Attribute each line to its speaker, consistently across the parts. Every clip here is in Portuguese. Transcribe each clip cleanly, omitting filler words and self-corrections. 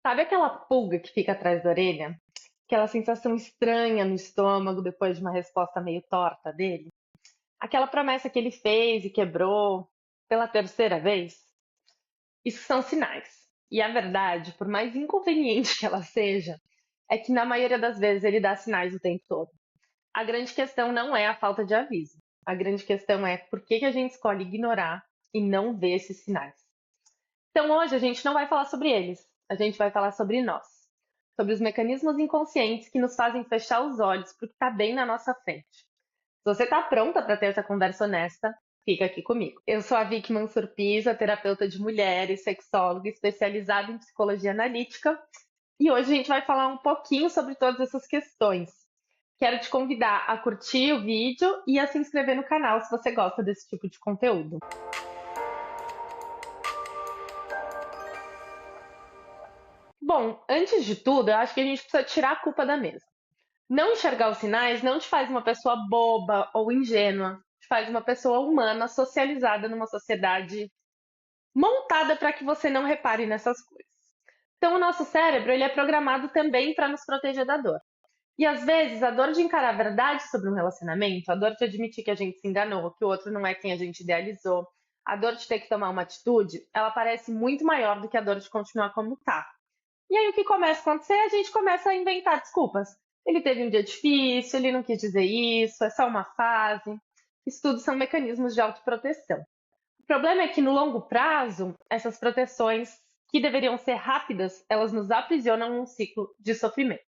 Speaker 1: Sabe aquela pulga que fica atrás da orelha? Aquela sensação estranha no estômago depois de uma resposta meio torta dele? Aquela promessa que ele fez e quebrou pela terceira vez? Isso são sinais. E a verdade, por mais inconveniente que ela seja, é que na maioria das vezes ele dá sinais o tempo todo. A grande questão não é a falta de aviso. A grande questão é por que a gente escolhe ignorar e não ver esses sinais. Então hoje a gente não vai falar sobre eles, a gente vai falar sobre nós, sobre os mecanismos inconscientes que nos fazem fechar os olhos para o que está bem na nossa frente. Se você está pronta para ter essa conversa honesta, fica aqui comigo. Eu sou a Vicky Mansur Pisa, terapeuta de mulheres, sexóloga especializada em psicologia analítica, e hoje a gente vai falar um pouquinho sobre todas essas questões. Quero te convidar a curtir o vídeo e a se inscrever no canal se você gosta desse tipo de conteúdo. Bom, antes de tudo, eu acho que a gente precisa tirar a culpa da mesa. Não enxergar os sinais não te faz uma pessoa boba ou ingênua, te faz uma pessoa humana socializada numa sociedade montada para que você não repare nessas coisas. Então, o nosso cérebro ele é programado também para nos proteger da dor. E às vezes, a dor de encarar a verdade sobre um relacionamento, a dor de admitir que a gente se enganou, que o outro não é quem a gente idealizou, a dor de ter que tomar uma atitude, ela parece muito maior do que a dor de continuar como tá. E aí o que começa a acontecer? A gente começa a inventar desculpas. Ele teve um dia difícil, ele não quis dizer isso, é só uma fase. Isso tudo são mecanismos de autoproteção. O problema é que no longo prazo, essas proteções, que deveriam ser rápidas, elas nos aprisionam num ciclo de sofrimento.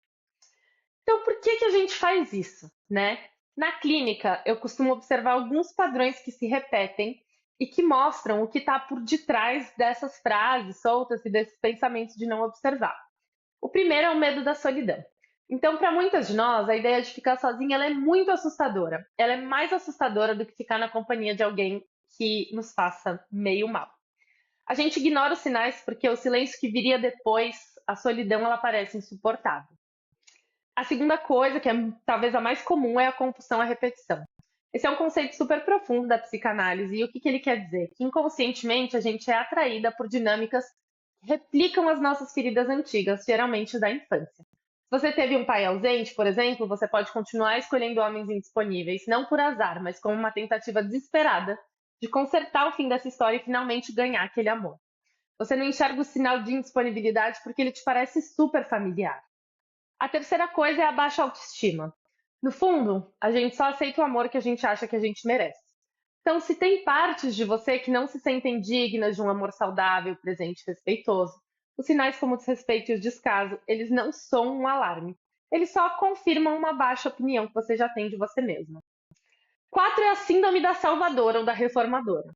Speaker 1: Então, por que a gente faz isso, né? Na clínica, eu costumo observar alguns padrões que se repetem e que mostram o que está por detrás dessas frases soltas e desses pensamentos de não observar. O primeiro é o medo da solidão. Então, para muitas de nós, a ideia de ficar sozinha ela é muito assustadora. Ela é mais assustadora do que ficar na companhia de alguém que nos faça meio mal. A gente ignora os sinais porque o silêncio que viria depois, a solidão, ela parece insuportável. A segunda coisa, que é talvez a mais comum, é a compulsão à repetição. Esse é um conceito super profundo da psicanálise e o que ele quer dizer? Que inconscientemente a gente é atraída por dinâmicas que replicam as nossas feridas antigas, geralmente da infância. Se você teve um pai ausente, por exemplo, você pode continuar escolhendo homens indisponíveis, não por azar, mas como uma tentativa desesperada de consertar o fim dessa história e finalmente ganhar aquele amor. Você não enxerga o sinal de indisponibilidade porque ele te parece super familiar. A terceira coisa é a baixa autoestima. No fundo, a gente só aceita o amor que a gente acha que a gente merece. Então, se tem partes de você que não se sentem dignas de um amor saudável, presente e respeitoso, os sinais como o desrespeito e o descaso, eles não são um alarme. Eles só confirmam uma baixa opinião que você já tem de você mesma. 4 é a síndrome da salvadora ou da reformadora.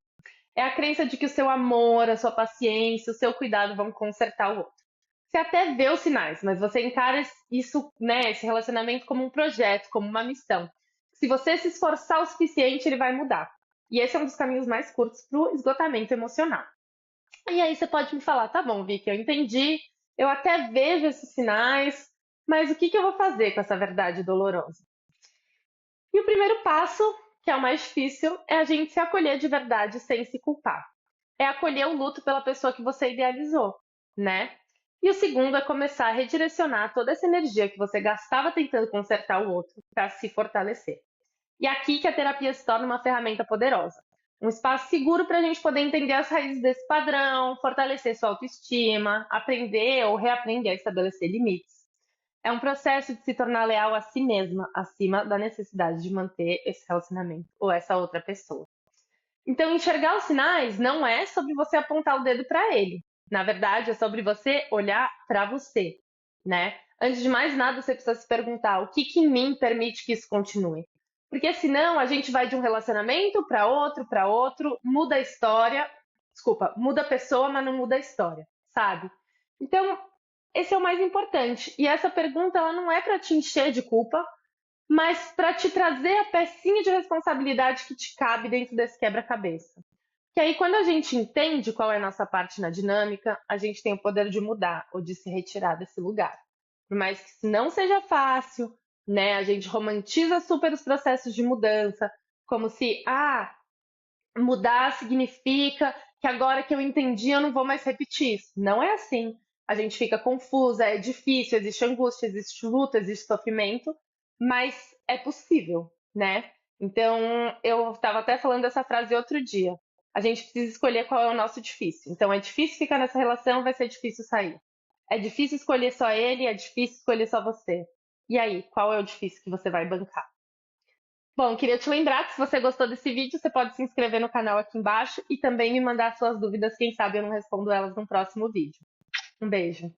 Speaker 1: É a crença de que o seu amor, a sua paciência, o seu cuidado vão consertar o outro. Você até vê os sinais, mas você encara isso, né, esse relacionamento como um projeto, como uma missão. Se você se esforçar o suficiente, ele vai mudar. E esse é um dos caminhos mais curtos para o esgotamento emocional. E aí você pode me falar, tá bom, Vicky, eu entendi, eu até vejo esses sinais, mas o que eu vou fazer com essa verdade dolorosa? E o primeiro passo, que é o mais difícil, é a gente se acolher de verdade sem se culpar. É acolher o luto pela pessoa que você idealizou, né? E o segundo é começar a redirecionar toda essa energia que você gastava tentando consertar o outro para se fortalecer. E é aqui que a terapia se torna uma ferramenta poderosa. Um espaço seguro para a gente poder entender as raízes desse padrão, fortalecer sua autoestima, aprender ou reaprender a estabelecer limites. É um processo de se tornar leal a si mesma, acima da necessidade de manter esse relacionamento ou essa outra pessoa. Então, enxergar os sinais não é sobre você apontar o dedo para ele. Na verdade, é sobre você olhar para você, né? Antes de mais nada, você precisa se perguntar o que em mim permite que isso continue. Porque senão a gente vai de um relacionamento para outro, muda a história, desculpa, muda a pessoa, mas não muda a história, sabe? Então, esse é o mais importante. E essa pergunta ela não é para te encher de culpa, mas para te trazer a pecinha de responsabilidade que te cabe dentro desse quebra-cabeça. Que aí, quando a gente entende qual é a nossa parte na dinâmica, a gente tem o poder de mudar ou de se retirar desse lugar. Por mais que isso não seja fácil, né? A gente romantiza super os processos de mudança, como se, mudar significa que agora que eu entendi, eu não vou mais repetir isso. Não é assim. a gente fica confusa, é difícil, existe angústia, existe luta, existe sofrimento, mas é possível, né? Então, eu estava até falando dessa frase outro dia. A gente precisa escolher qual é o nosso difícil. Então, é difícil ficar nessa relação, vai ser difícil sair. É difícil escolher só ele, é difícil escolher só você. E aí, qual é o difícil que você vai bancar? Bom, queria te lembrar que se você gostou desse vídeo, você pode se inscrever no canal aqui embaixo e também me mandar suas dúvidas, quem sabe eu não respondo elas no próximo vídeo. Um beijo.